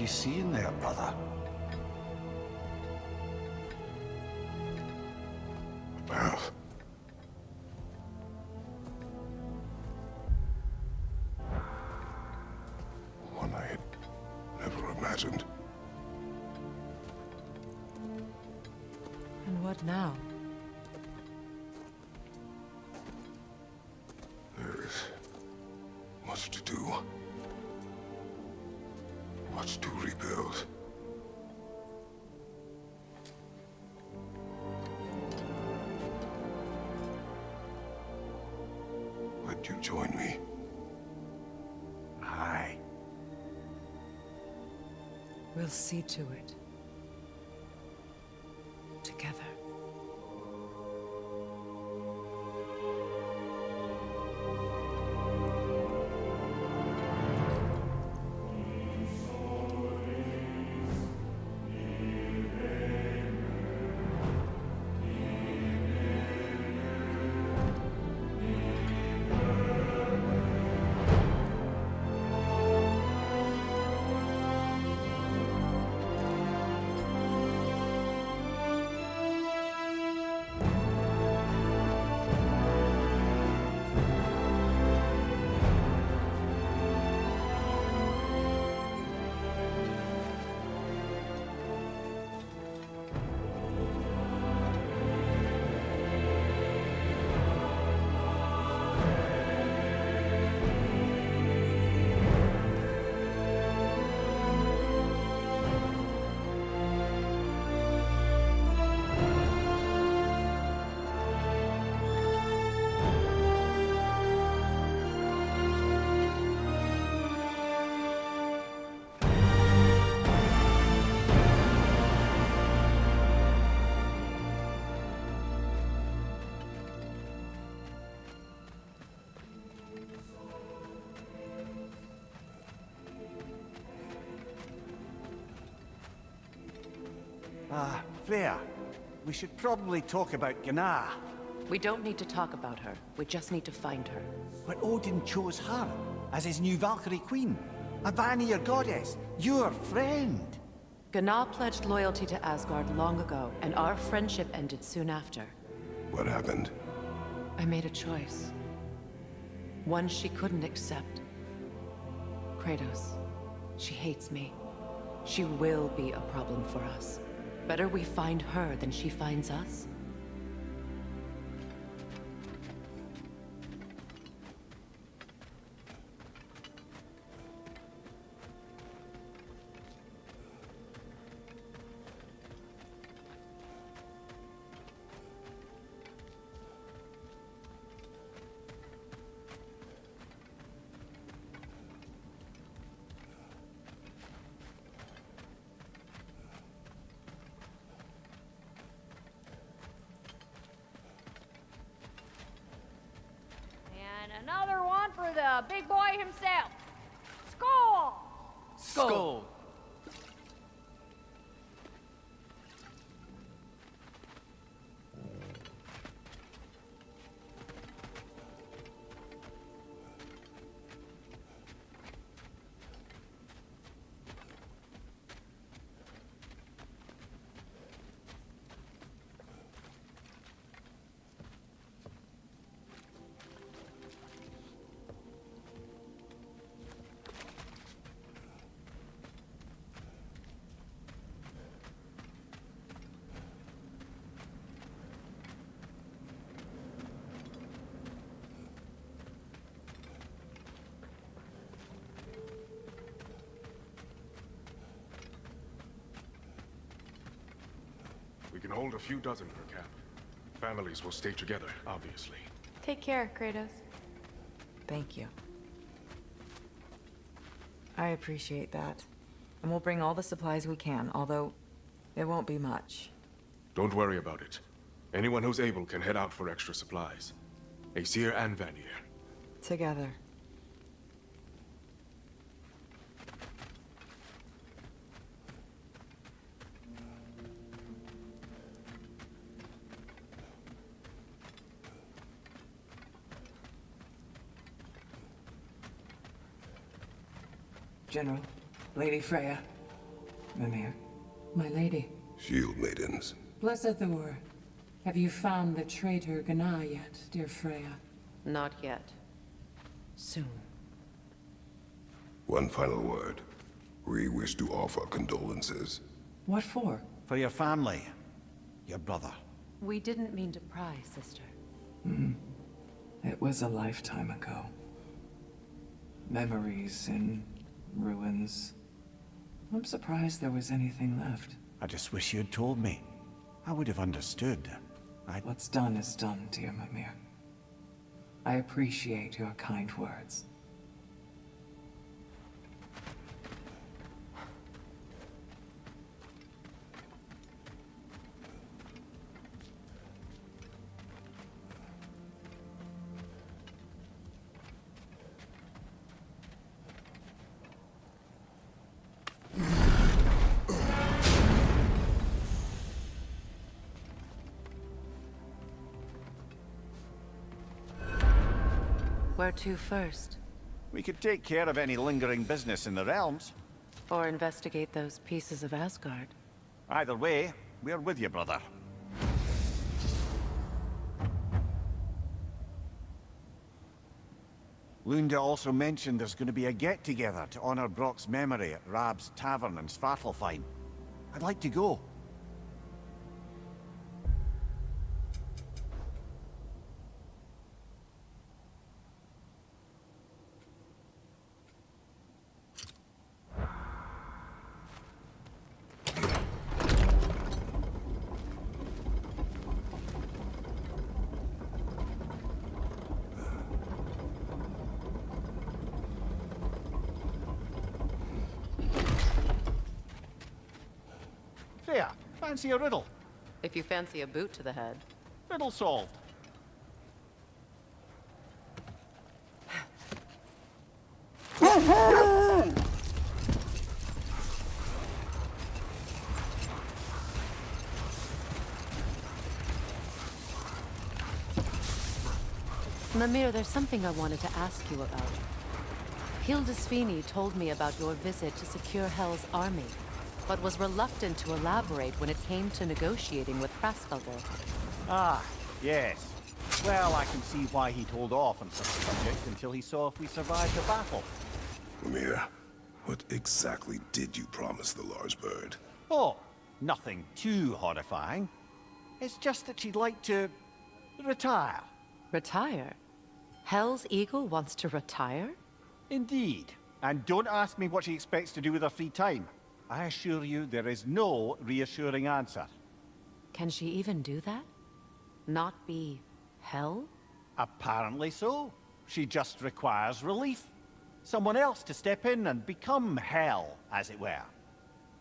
you seeing there, brother? Well, one I had never imagined. And what now? There is much to do. Much to rebuild. Would you join me? Aye. We'll see to it. Together. Freya, we should probably talk about Gná. We don't need to talk about her. We just need to find her. But Odin chose her as his new Valkyrie queen. A Vanir goddess, your friend. Gná pledged loyalty to Asgard long ago, and our friendship ended soon after. What happened? I made a choice. One she couldn't accept. Kratos. She hates me. She will be a problem for us. Better we find her than she finds us. Another one for the big boy himself. Skull! Skull! We can hold a few dozen per camp. Families will stay together, obviously. Take care, Kratos. Thank you. I appreciate that. And we'll bring all the supplies we can, although it won't be much. Don't worry about it. Anyone who's able can head out for extra supplies. Aesir and Vanir. Together. General, Lady Freya, Mimir, my lady. Shield maidens. Blessed Thor, have you found the traitor Gná yet, dear Freya? Not yet. Soon. One final word. We wish to offer condolences. What for? For your family. Your brother. We didn't mean to pry, sister. It was a lifetime ago. Memories in ruins. I'm surprised there was anything left. I just wish you'd told me. I would have understood. What's done is done, dear Mimir. I appreciate your kind words. Where to first? We could take care of any lingering business in the realms. Or investigate those pieces of Asgard? Either way, we're with you, brother. Lunda also mentioned there's going to be a get-together to honor Brock's memory at Rab's Tavern in Svartalfheim. I'd like to go. Freya, fancy a riddle? If you fancy a boot to the head. Riddle solved. Mimir, there's something I wanted to ask you about. Hildisvini told me about your visit to secure Hel's army, but was reluctant to elaborate when it came to negotiating with Hraesvelgr. Ah, yes. Well, I can see why he'd hold off on such a subject until he saw if we survived the battle. Mimir, what exactly did you promise the Lars bird? Oh, nothing too horrifying. It's just that she'd like to retire. Retire? Hel's Eagle wants to retire? Indeed. And don't ask me what she expects to do with her free time. I assure you there is no reassuring answer. Can she even do that? Not be Hel? Apparently so. She just requires relief. Someone else to step in and become Hel, as it were.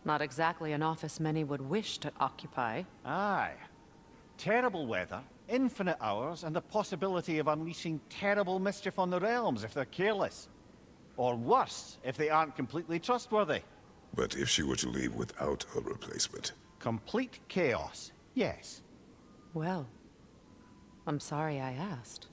Not exactly an office many would wish to occupy. Aye. Terrible weather, infinite hours, and the possibility of unleashing terrible mischief on the realms if they're careless. Or worse, if they aren't completely trustworthy. But if she were to leave without a replacement? Complete chaos, yes. Well, I'm sorry I asked.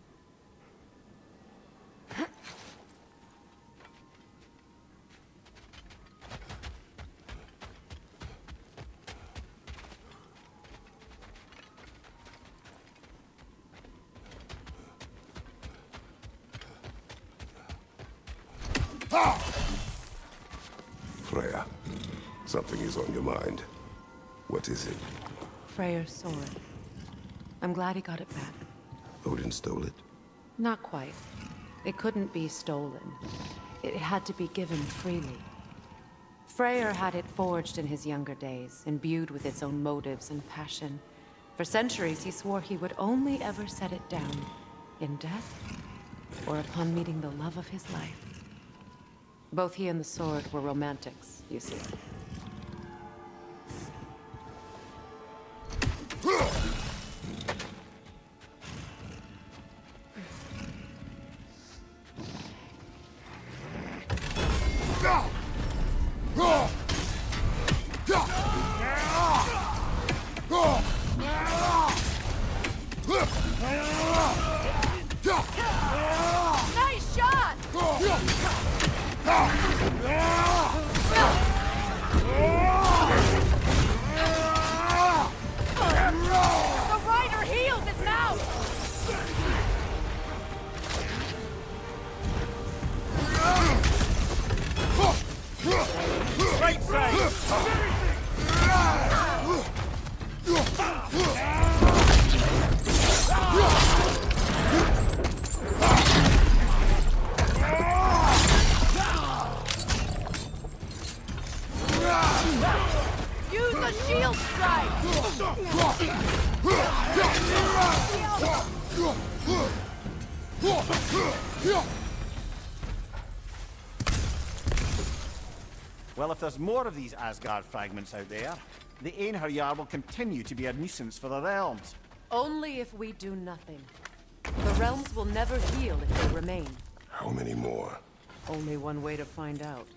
Freya, something is on your mind. What is it? Freyr's sword. I'm glad he got it back. Odin stole it? Not quite. It couldn't be stolen. It had to be given freely. Freyr had it forged in his younger days, imbued with its own motives and passion. For centuries, he swore he would only ever set it down in death or upon meeting the love of his life. Both he and the sword were romantics, you see. Nice shot! Well, if there's more of these Asgard fragments out there, the Einherjar will continue to be a nuisance for the realms. Only if we do nothing. The realms will never heal if they remain. How many more? Only one way to find out.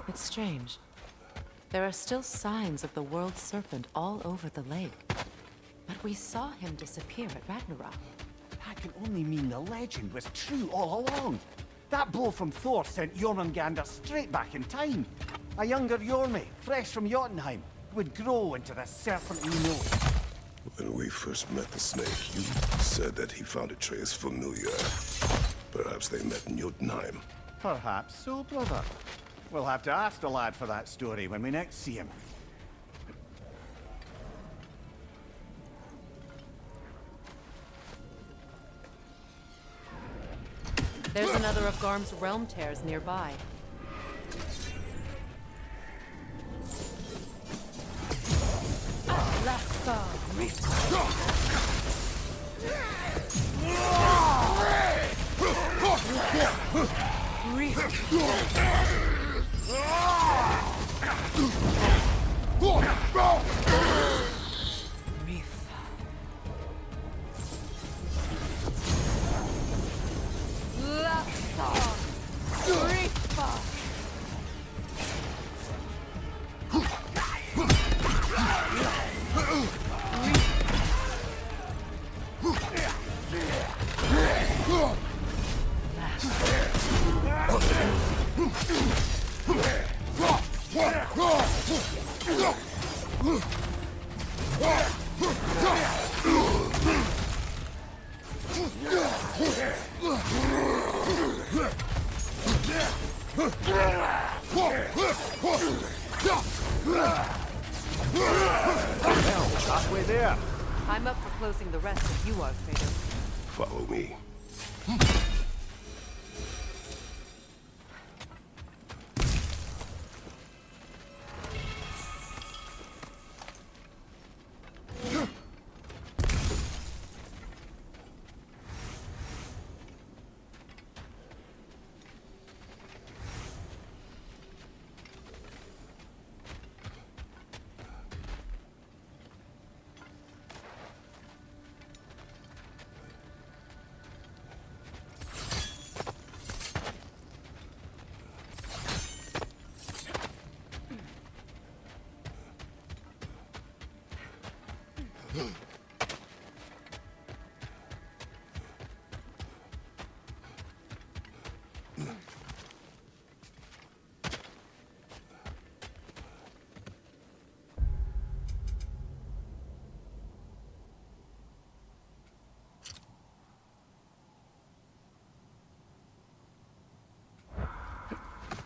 It's strange. There are still signs of the world serpent all over the lake. But we saw him disappear at Ragnarok. That can only mean the legend was true all along. That blow from Thor sent Jormungandr straight back in time. A younger Jormi, fresh from Jotunheim, would grow into the serpent we know. When we first met the snake, you said that he found Atreus familiar. Perhaps they met in Jotunheim. Perhaps so, brother. We'll have to ask the lad for that story when we next see him. There's another of Garm's realm tears nearby. Halfway there. I'm up for closing the rest if you are, Kratos. Follow me.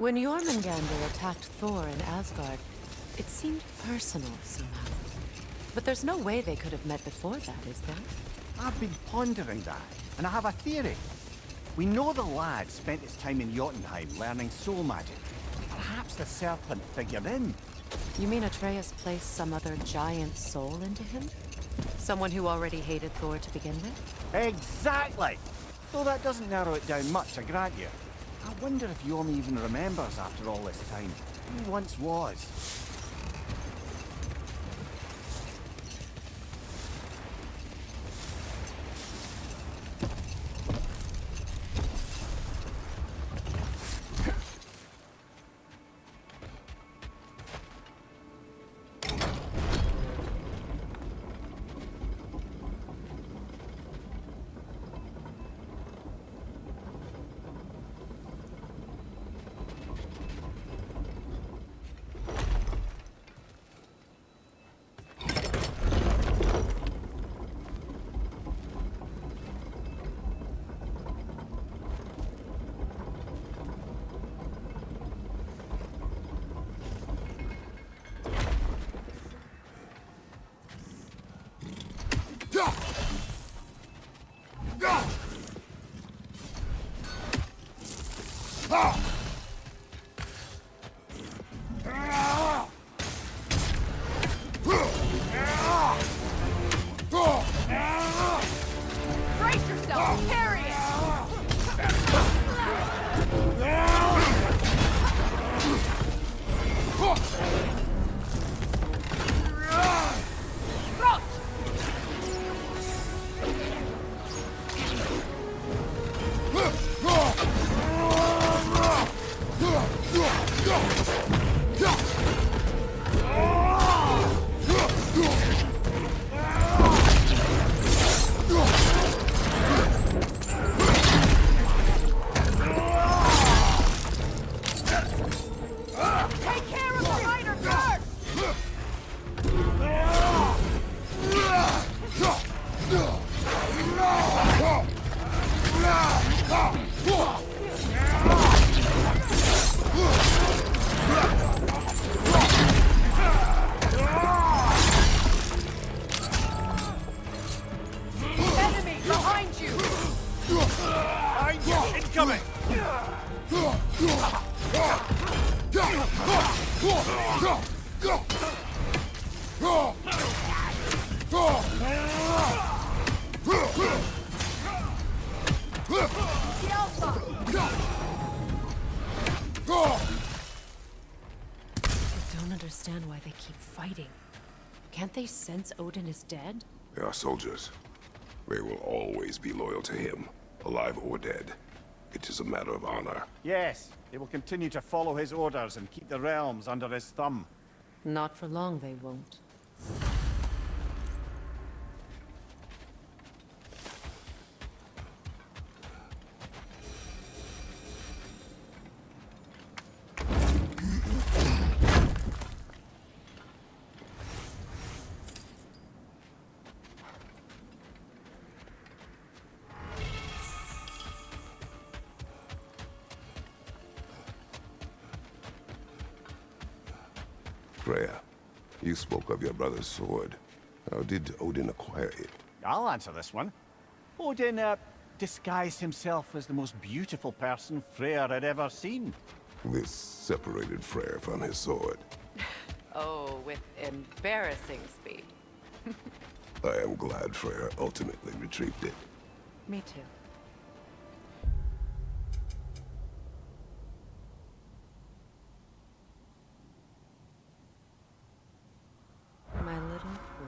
When Jormungandr attacked Thor in Asgard, it seemed personal somehow. But there's no way they could have met before that, is there? I've been pondering that, and I have a theory. We know the lad spent his time in Jotunheim learning soul magic. Perhaps the serpent figured in. You mean Atreus placed some other giant soul into him? Someone who already hated Thor to begin with? Exactly! Though that doesn't narrow it down much, I grant you. I wonder if Yorm even remembers after all this time who he once was. Brace yourself! Carry it! Crouch! Take care of the rider first! Enemy behind you! Behind you! Incoming! The Alpha! I don't understand why they keep fighting. Can't they sense Odin is dead? They are soldiers. They will always be loyal to him, alive or dead. It is a matter of honor. Yes, they will continue to follow his orders and keep the realms under his thumb. Not for long, they won't. Freya, you spoke of your brother's sword. How did Odin acquire it? I'll answer this one. Odin, disguised himself as the most beautiful person Freyr had ever seen. This separated Freyr from his sword. Oh, with embarrassing speed. I am glad Freyr ultimately retrieved it. Me too. My little fool.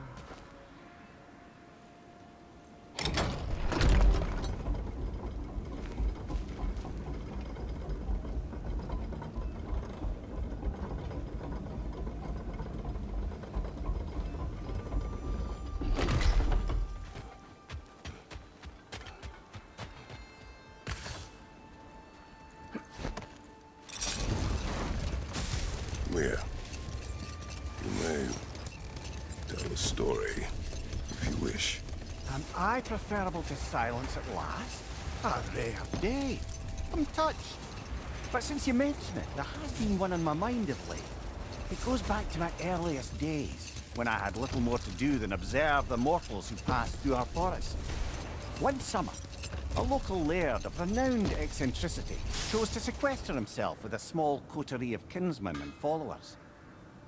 Mia, you may tell a story, if you wish. Am I preferable to silence at last? A rare day. I'm touched. But since you mention it, there has been one on my mind of late. It goes back to my earliest days, when I had little more to do than observe the mortals who passed through our forest. One summer, a local laird of renowned eccentricity chose to sequester himself with a small coterie of kinsmen and followers.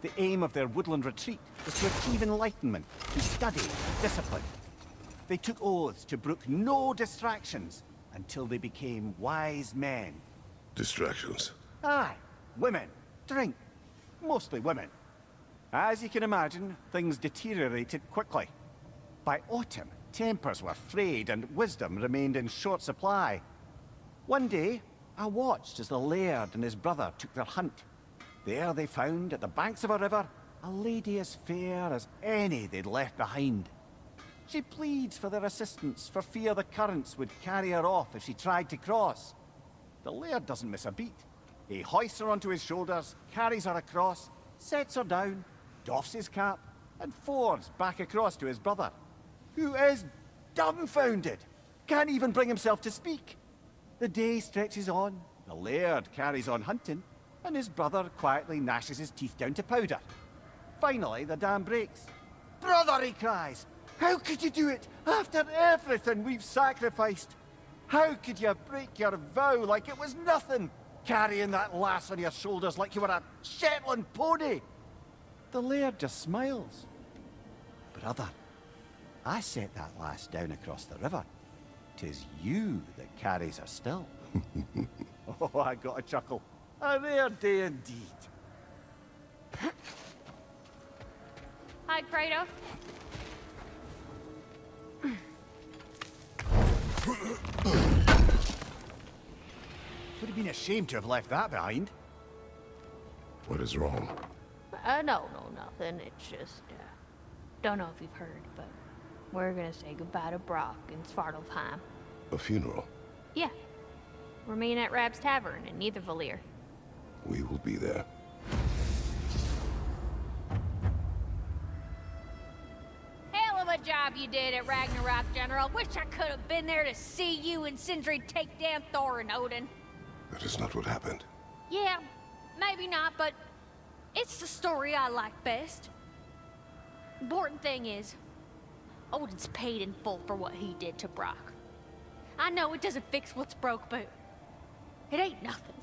The aim of their woodland retreat was to achieve enlightenment, to study and discipline. They took oaths to brook no distractions until they became wise men. Distractions. Aye, women, drink, mostly women. As you can imagine, things deteriorated quickly. By autumn, tempers were frayed and wisdom remained in short supply. One day, I watched as the laird and his brother took their hunt. There they found, at the banks of a river, a lady as fair as any they'd left behind. She pleads for their assistance for fear the currents would carry her off if she tried to cross. The laird doesn't miss a beat. He hoists her onto his shoulders, carries her across, sets her down, doffs his cap, and fords back across to his brother, who is dumbfounded, can't even bring himself to speak. The day stretches on, the laird carries on hunting, and his brother quietly gnashes his teeth down to powder. Finally, the dam breaks. "Brother," he cries, "how could you do it after everything we've sacrificed? How could you break your vow like it was nothing?" carrying that lass on your shoulders like you were a Shetland pony. The laird just smiles. Brother, I set that lass down across the river. 'Tis you that carries her still. Oh, I got a chuckle. A rare day indeed. Hi, Kratos. Would have been ashamed to have left that behind. What is wrong? No, nothing. It's just, don't know if you've heard, but we're gonna say goodbye to Brock in Svartalfheim. A funeral. Yeah. We're meeting at Rab's Tavern in Nethervalir. We will be there. Hell of a job you did at Ragnarok, General. Wish I could have been there to see you and Sindri take down Thor and Odin. That is not what happened. Yeah, maybe not, but it's the story I like best. Important thing is, Odin's paid in full for what he did to Brock. I know it doesn't fix what's broke, but it ain't nothing.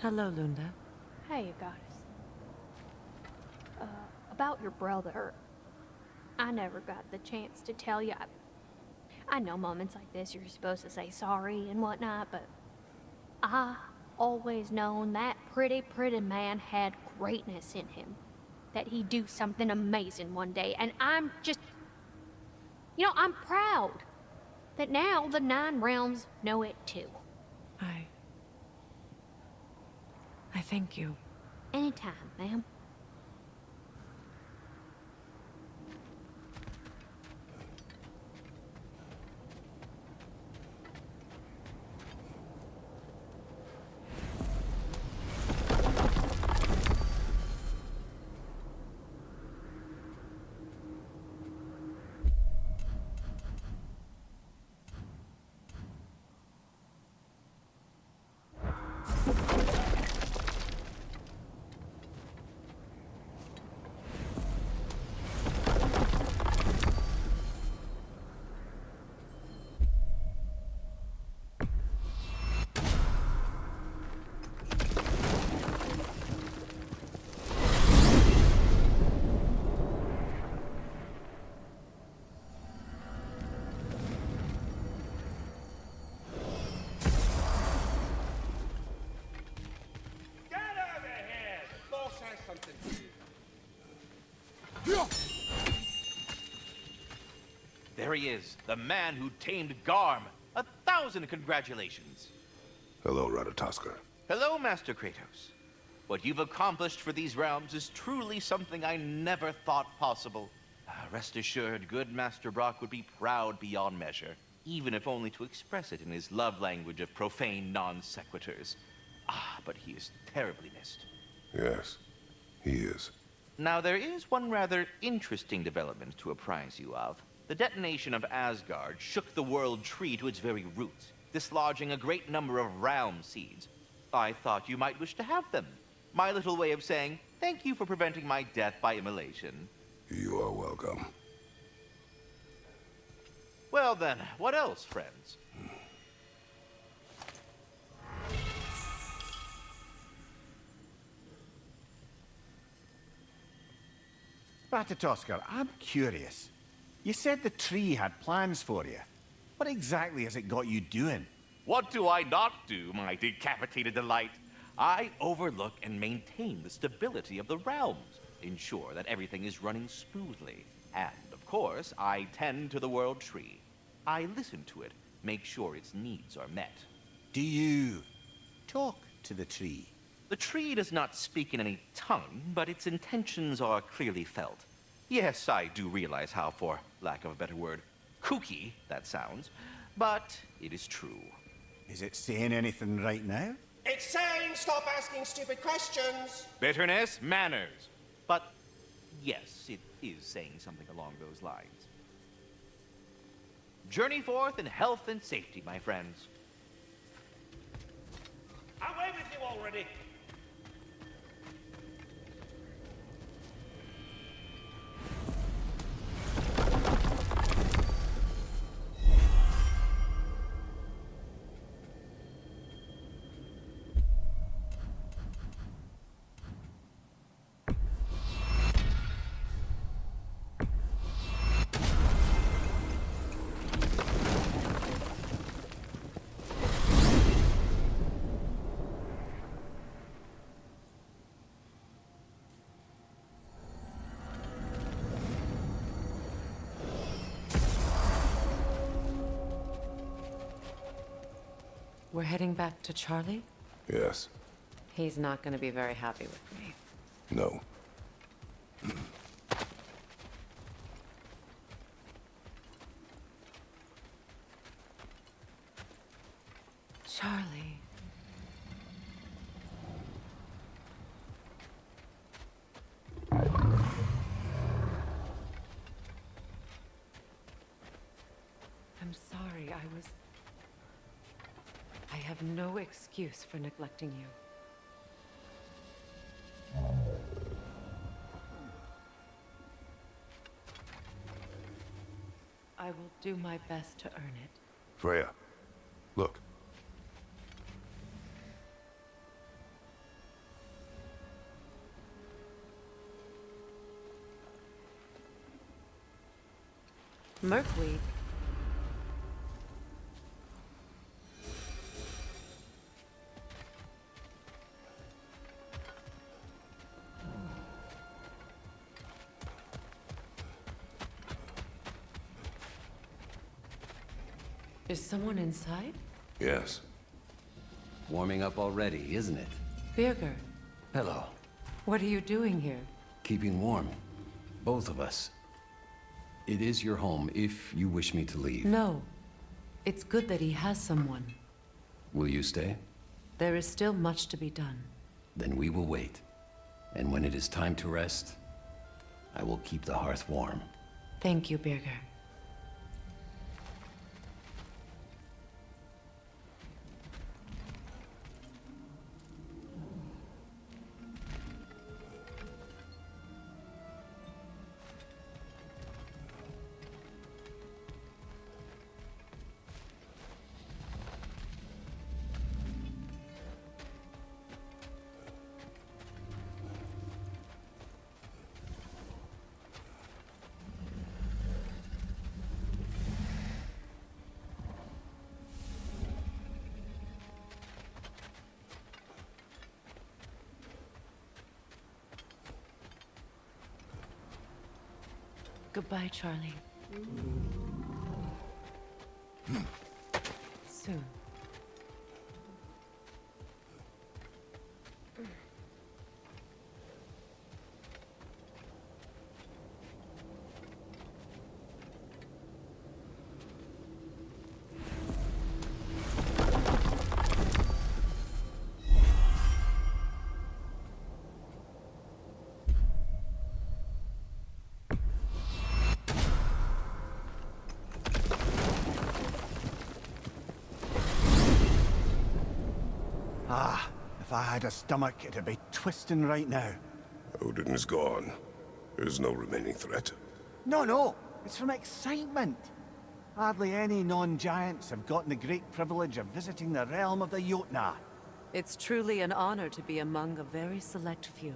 Hello, Lunda. Hey, goddess. About your brother, I never got the chance to tell you. I know moments like this you're supposed to say sorry and whatnot, but I always known that pretty man had greatness in him. That he'd do something amazing one day, and I'm just... You know, I'm proud that now the Nine Realms know it too. I thank you. Anytime, ma'am. There he is, the man who tamed Garm. 1,000 congratulations. Hello, Ratatoskr. Hello, Master Kratos. What you've accomplished for these realms is truly something I never thought possible. Rest assured, good Master Brock would be proud beyond measure, even if only to express it in his love language of profane non-sequiturs. But he is terribly missed. Yes, he is. Now, there is one rather interesting development to apprise you of. The detonation of Asgard shook the world tree to its very roots, dislodging a great number of realm seeds. I thought you might wish to have them. My little way of saying, thank you for preventing my death by immolation. You are welcome. Well then, what else, friends? Ratatoskr, I'm curious. You said the tree had plans for you. What exactly has it got you doing? What do I not do, my decapitated delight? I overlook and maintain the stability of the realms, ensure that everything is running smoothly. And, of course, I tend to the world tree. I listen to it, make sure its needs are met. Do you talk to the tree? The tree does not speak in any tongue, but its intentions are clearly felt. Yes, I do realize how, for lack of a better word, kooky that sounds, but it is true. Is it saying anything right now? It's saying stop asking stupid questions. Bitterness, manners. But yes, it is saying something along those lines. Journey forth in health and safety, my friends. Away with you already. We're heading back to Charlie? Yes. He's not gonna be very happy with me. No. Charlie. I'm sorry, I have no excuse for neglecting you. I will do my best to earn it. Freya, look. Merkweed. Is someone inside? Yes. Warming up already, isn't it? Birger, Hello. what are you doing here? Keeping warm. Both of us. It is your home if you wish me to leave. No. It's good that he has someone. Will you stay? There is still much to be done. Then we will wait. And when it is time to rest, I will keep the hearth warm. Thank you, Birger. Goodbye, Charlie. Soon. Ah, if I had a stomach, it'd be twisting right now. Odin is gone. There's no remaining threat. No, it's from excitement. Hardly any non-giants have gotten the great privilege of visiting the realm of the Jotnar. It's truly an honor to be among a very select few.